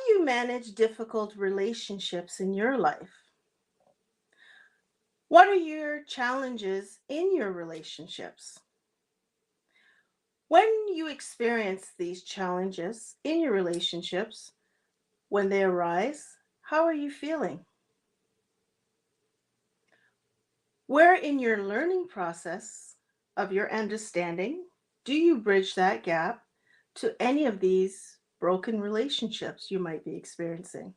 do you manage difficult relationships in your life? What are your challenges in your relationships? When you experience these challenges in your relationships, when they arise, how are you feeling? Where in your learning process of your understanding do you bridge that gap to any of these broken relationships you might be experiencing?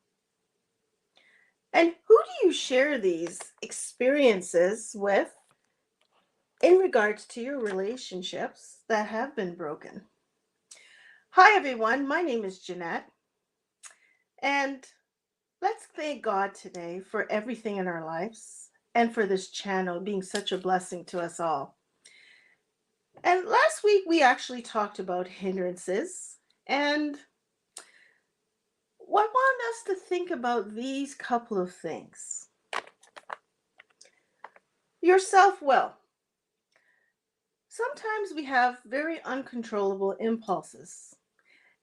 And who do you share these experiences with in regards to your relationships that have been broken? Hi, everyone. My name is Jeanette, and let's thank God today for everything in our lives and for this channel being such a blessing to us all. And last week, we actually talked about hindrances, and I want us to think about these couple of things. Your self will. Sometimes we have very uncontrollable impulses,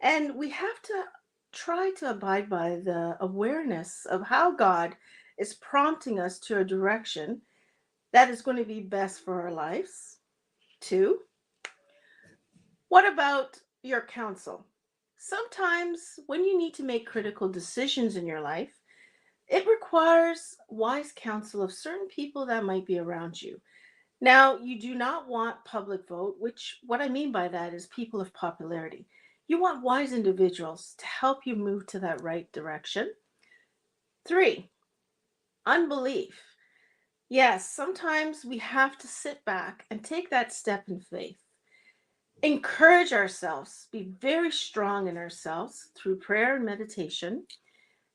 and we have to try to abide by the awareness of how God is prompting us to a direction that is going to be best for our lives. Two, what about your counsel? Sometimes when you need to make critical decisions in your life, it requires wise counsel of certain people that might be around you. Now, you do not want public vote, which what I mean by that is people of popularity. You want wise individuals to help you move to that right direction. Three, unbelief. Yes, sometimes we have to sit back and take that step in faith. Encourage ourselves, be very strong in ourselves through prayer and meditation,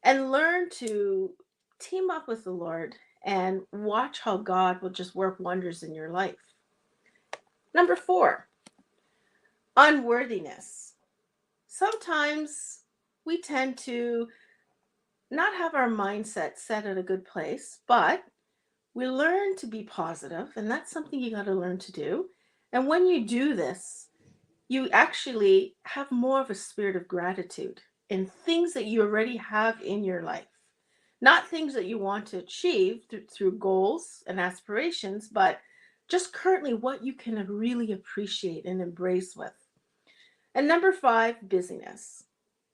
and learn to team up with the Lord and watch how God will just work wonders in your life. Number four, unworthiness. Sometimes we tend to not have our mindset set at a good place, but we learn to be positive, and that's something you got to learn to do. And when you do this, you actually have more of a spirit of gratitude in things that you already have in your life. Not things that you want to achieve through goals and aspirations, but just currently what you can really appreciate and embrace with. And number five, busyness.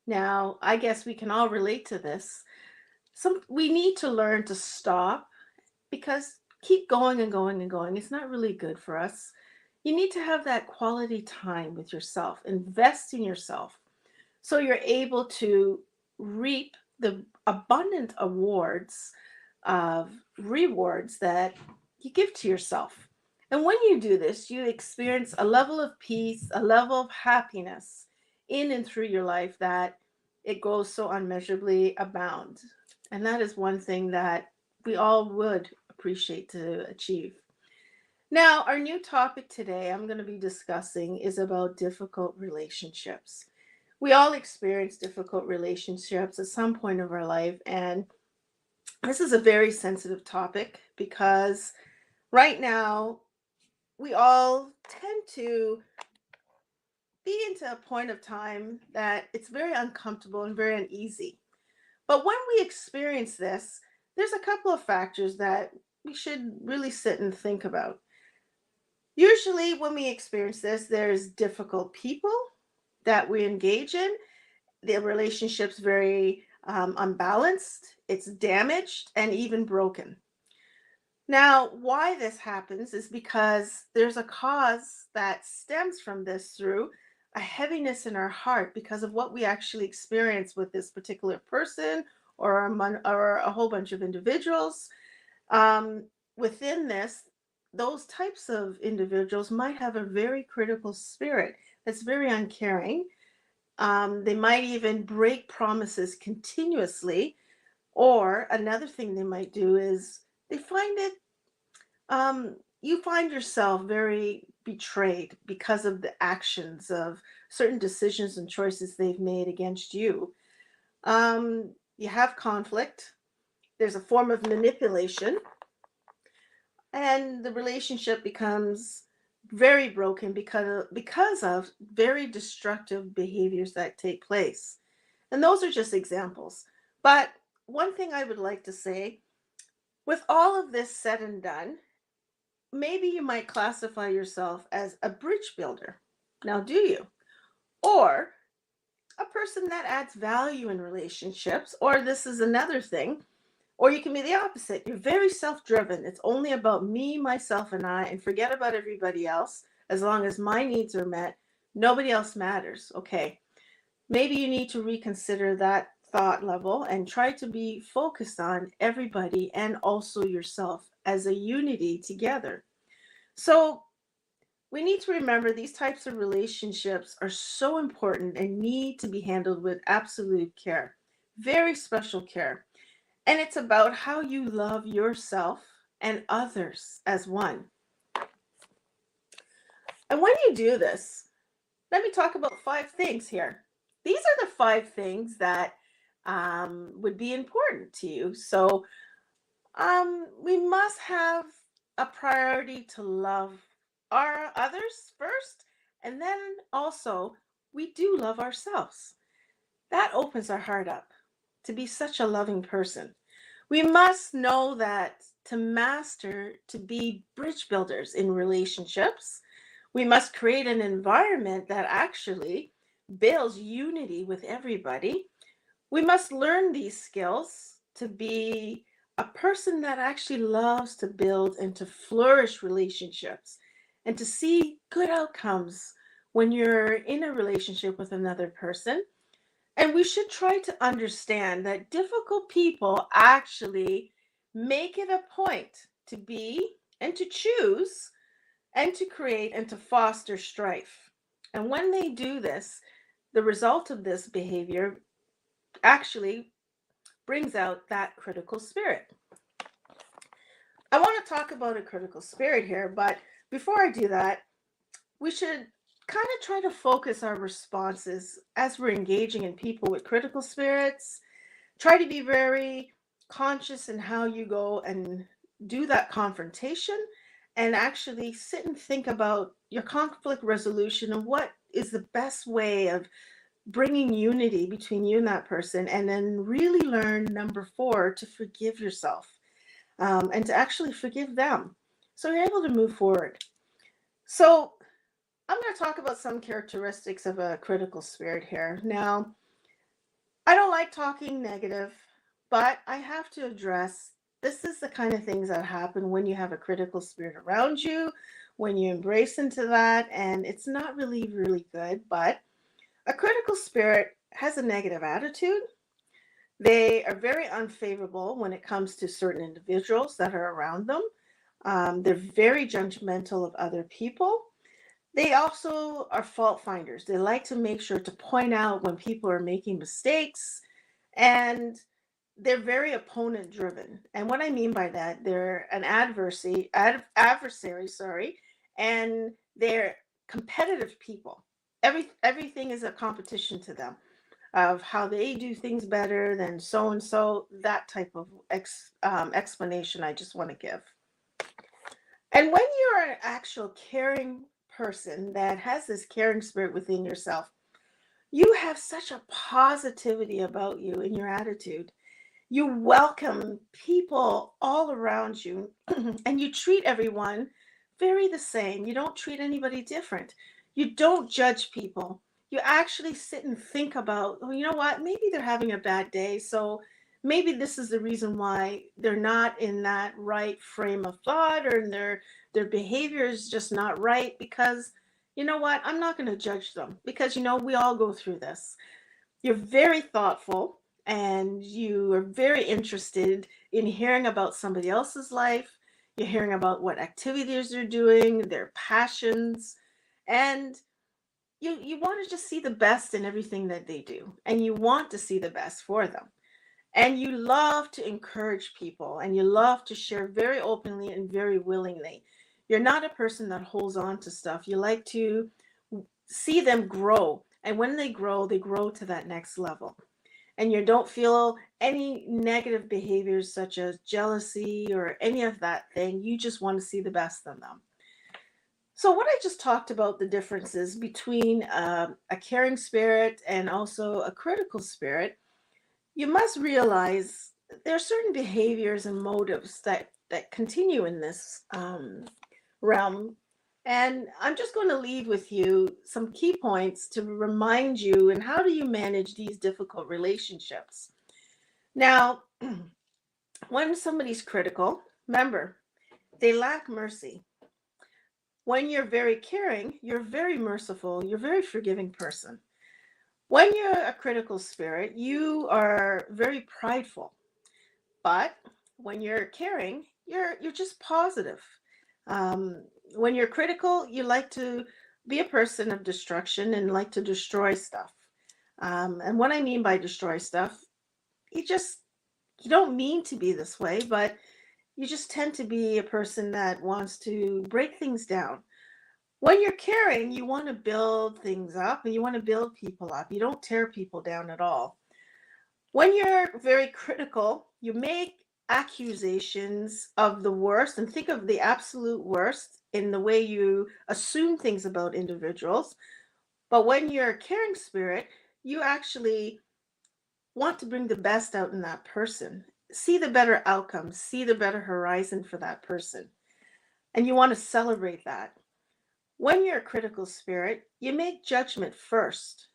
Now, I guess we can all relate to this. We need to learn to stop because keep going and going and going. It's not really good for us. You need to have that quality time with yourself, invest in yourself so you're able to reap the abundant awards of rewards that you give to yourself. And when you do this, you experience a level of peace, a level of happiness in and through your life that it goes so unmeasurably abound. And that is one thing that we all would appreciate to achieve. Now, our new topic today I'm going to be discussing is about difficult relationships. We all experience difficult relationships at some point of our life, and this is a very sensitive topic because right now we all tend to be into a point of time that it's very uncomfortable and very uneasy. But when we experience this, there's a couple of factors that we should really sit and think about. Usually, when we experience this, there's difficult people that we engage in. The relationship's very unbalanced, it's damaged, and even broken. Now, why this happens is because there's a cause that stems from this through a heaviness in our heart because of what we actually experience with this particular person or a whole bunch of individuals. Um, Within this, those types of individuals might have a very critical spirit that's very uncaring. They might even break promises continuously, or another thing they might do is they find it you find yourself very betrayed because of the actions of certain decisions and choices they've made against you. You have conflict, there's a form of manipulation, and the relationship becomes very broken because of very destructive behaviors that take place. And those are just examples. But one thing I would like to say, with all of this said and done, maybe you might classify yourself as a bridge builder. Now, do you? Or a person that adds value in relationships, or this is another thing, or you can be the opposite. You're very self driven. It's only about me, myself, and I, and forget about everybody else. As long as my needs are met, nobody else matters. Okay. Maybe you need to reconsider that thought level and try to be focused on everybody and also yourself as a unity together. So, we need to remember these types of relationships are so important and need to be handled with absolute care, very special care. And it's about how you love yourself and others as one. And when you do this, let me talk about 5 things here. These are the 5 things that would be important to you. So we must have a priority to love our others first, and then also we do love ourselves. That opens our heart up to be such a loving person. We must know that to master, to be bridge builders in relationships, we must create an environment that actually builds unity with everybody. We must learn these skills to be a person that actually loves to build and to flourish relationships and to see good outcomes when you're in a relationship with another person. And we should try to understand that difficult people actually make it a point to be and to choose and to create and to foster strife. And when they do this, the result of this behavior actually brings out that critical spirit. I want to talk about a critical spirit here, but before I do that, we should kind of try to focus our responses as we're engaging in people with critical spirits. Try to be very conscious in how you go and do that confrontation and actually sit and think about your conflict resolution and what is the best way of bringing unity between you and that person. And then really learn, number 4, to forgive yourself and to actually forgive them so you're able to move forward. So, I'm going to talk about some characteristics of a critical spirit here. Now, I don't like talking negative, but I have to address this is the kind of things that happen when you have a critical spirit around you, when you embrace into that, and it's not really, really good. But a critical spirit has a negative attitude. They are very unfavorable when it comes to certain individuals that are around them. They're very judgmental of other people. They also are fault finders. They like to make sure to point out when people are making mistakes, and they're very opponent driven. And what I mean by that, they're an adversary, sorry, and they're competitive people. Everything is a competition to them of how they do things better than so and so. That type of explanation I just want to give. And when you're an actual caring person that has this caring spirit within yourself, you have such a positivity about you in your attitude. You welcome people all around you and you treat everyone very the same. You don't treat anybody different. You don't judge people. You actually sit and think about, oh, you know what? Maybe they're having a bad day. So maybe this is the reason why they're not in that right frame of thought, or their behavior is just not right, because you know what? I'm not going to judge them because we all go through this. You're very thoughtful and you are very interested in hearing about somebody else's life. You're hearing about what activities they're doing, their passions, and you want to just see the best in everything that they do, and you want to see the best for them. And you love to encourage people and you love to share very openly and very willingly. You're not a person that holds on to stuff. You like to see them grow. And when they grow to that next level. And you don't feel any negative behaviors such as jealousy or any of that thing. You just want to see the best in them. So, what I just talked about the differences between a caring spirit and also a critical spirit, you must realize there are certain behaviors and motives that continue in this realm. And I'm just going to leave with you some key points to remind you and how do you manage these difficult relationships. Now, when somebody's critical, remember, they lack mercy. When you're very caring, you're very merciful, you're a very forgiving person. When you're a critical spirit, you are very prideful. But when you're caring, you're just positive. Um, when you're critical, you like to be a person of destruction and like to destroy stuff. And what I mean by destroy stuff, you just you don't mean to be this way, but you just tend to be a person that wants to break things down. When you're caring, you want to build things up and you want to build people up. You don't tear people down at all. When you're very critical, you make accusations of the worst and think of the absolute worst in the way you assume things about individuals. But when you're a caring spirit, you actually want to bring the best out in that person, see the better outcome, see the better horizon for that person, and you want to celebrate that. When you're a critical spirit, you make judgment first.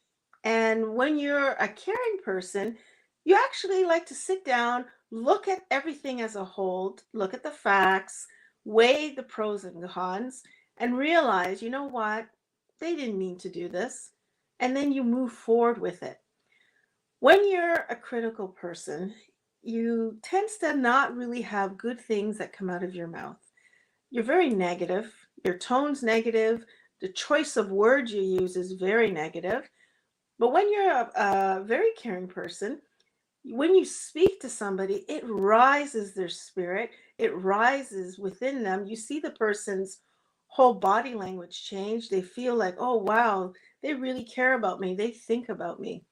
And when you're a caring person, you actually like to sit down, look at everything as a whole, look at the facts, weigh the pros and cons, and realize, you know what? They didn't mean to do this. And then you move forward with it. When you're a critical person, you tend to not really have good things that come out of your mouth. You're very negative. Your tone's negative. The choice of words you use is very negative. But when you're a very caring person, when you speak to somebody, it rises their spirit, it rises within them. You see the person's whole body language change. They feel like, oh, wow, they really care about me, they think about me.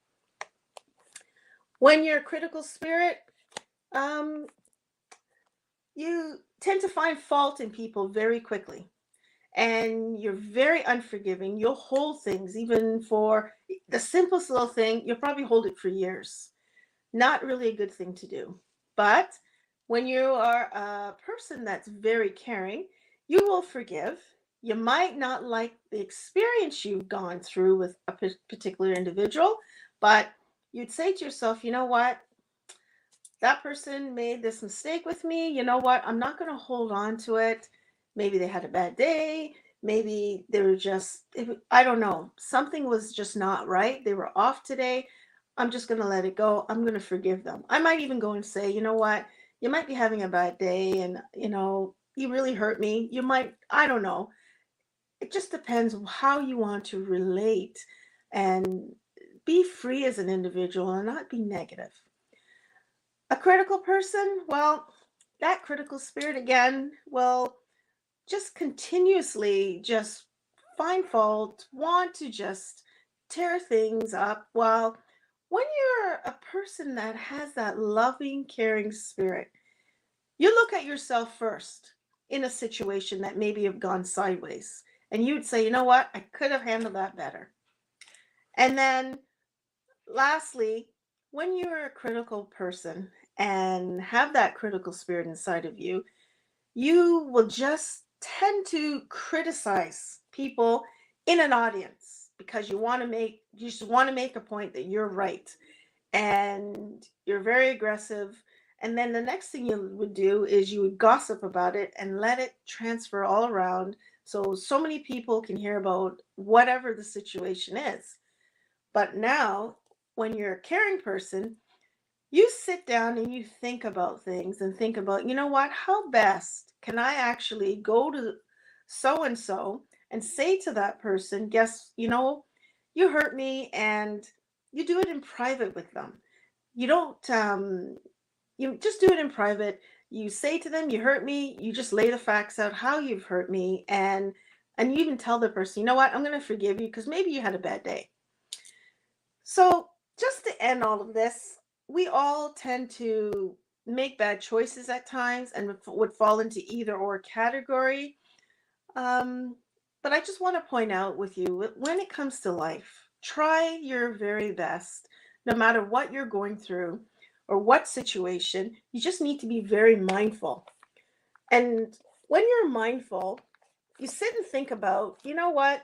When you're a critical spirit, um, you tend to find fault in people very quickly and you're very unforgiving. You'll hold things, even for the simplest little thing, you'll probably hold it for years. Not really a good thing to do. But when you are a person that's very caring, you will forgive. You might not like the experience you've gone through with a particular individual, but you'd say to yourself, you know what? That person made this mistake with me. You know what? I'm not going to hold on to it. Maybe they had a bad day. Maybe they were just, I don't know. Something was just not right. They were off today. I'm just going to let it go. I'm going to forgive them. I might even go and say, you know what? You might be having a bad day and, you really hurt me. You might, I don't know. It just depends on how you want to relate and be free as an individual and not be negative. A critical person, well, that critical spirit again will just continuously just find fault, want to just tear things up. While when you're a person that has that loving, caring spirit, you look at yourself first in a situation that maybe have gone sideways. And you'd say, you know what, I could have handled that better. And then lastly, when you're a critical person and have that critical spirit inside of you, you will just tend to criticize people in an audience because you just want to make a point that you're right and you're very aggressive. And then the next thing you would do is you would gossip about it and let it transfer all around so many people can hear about whatever the situation is. But now, when you're a caring person, you sit down and you think about things and think about, you know what, how best can I actually go to so and say to that person, guess, you hurt me, and you do it in private with them. You don't, you just do it in private. You say to them, you hurt me. You just lay the facts out how you've hurt me. And you even tell the person, you know what, I'm going to forgive you because maybe you had a bad day. So, just to end all of this, we all tend to make bad choices at times and would fall into either or category. Um, But I just want to point out with you when it comes to life, try your very best, no matter what you're going through or what situation. You just need to be very mindful. And when you're mindful, you sit and think about, you know what?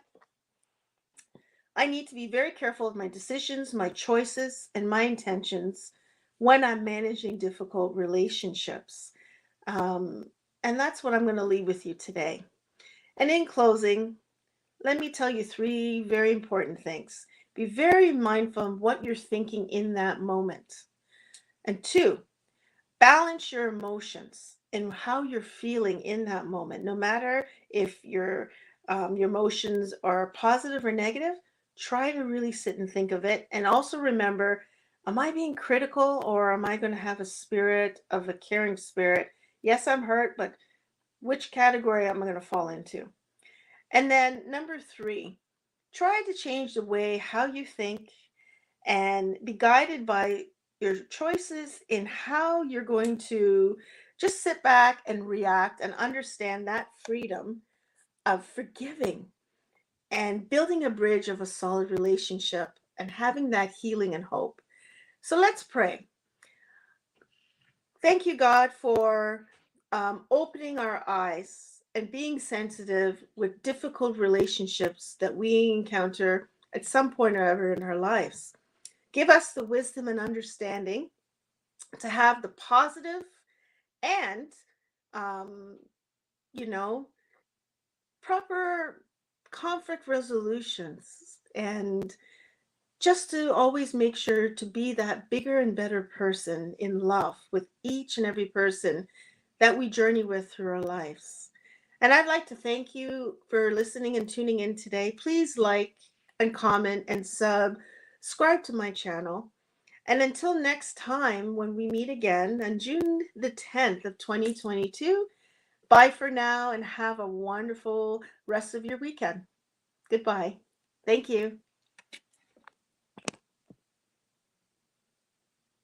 I need to be very careful of my decisions, my choices, and my intentions when I'm managing difficult relationships. Um, and that's what I'm going to leave with you today. And in closing, let me tell you three very important things. Be very mindful of what you're thinking in that moment. And two, balance your emotions and how you're feeling in that moment. No matter if your emotions are positive or negative, try to really sit and think of it. And also remember, am I being critical or am I going to have a spirit of a caring spirit? Yes, I'm hurt, but which category am I going to fall into? And then number three, try to change the way how you think and be guided by your choices in how you're going to just sit back and react and understand that freedom of forgiving and building a bridge of a solid relationship and having that healing and hope. So let's pray. Thank you, God, for opening our eyes and being sensitive with difficult relationships that we encounter at some point or other in our lives. Give us the wisdom and understanding to have the positive and, um, you know, proper conflict resolutions and just to always make sure to be that bigger and better person in love with each and every person that we journey with through our lives. And I'd like to thank you for listening and tuning in today. Please like and comment and subscribe to my channel. And until next time, when we meet again on June the 10th of 2022, bye for now and have a wonderful rest of your weekend. Goodbye. Thank you.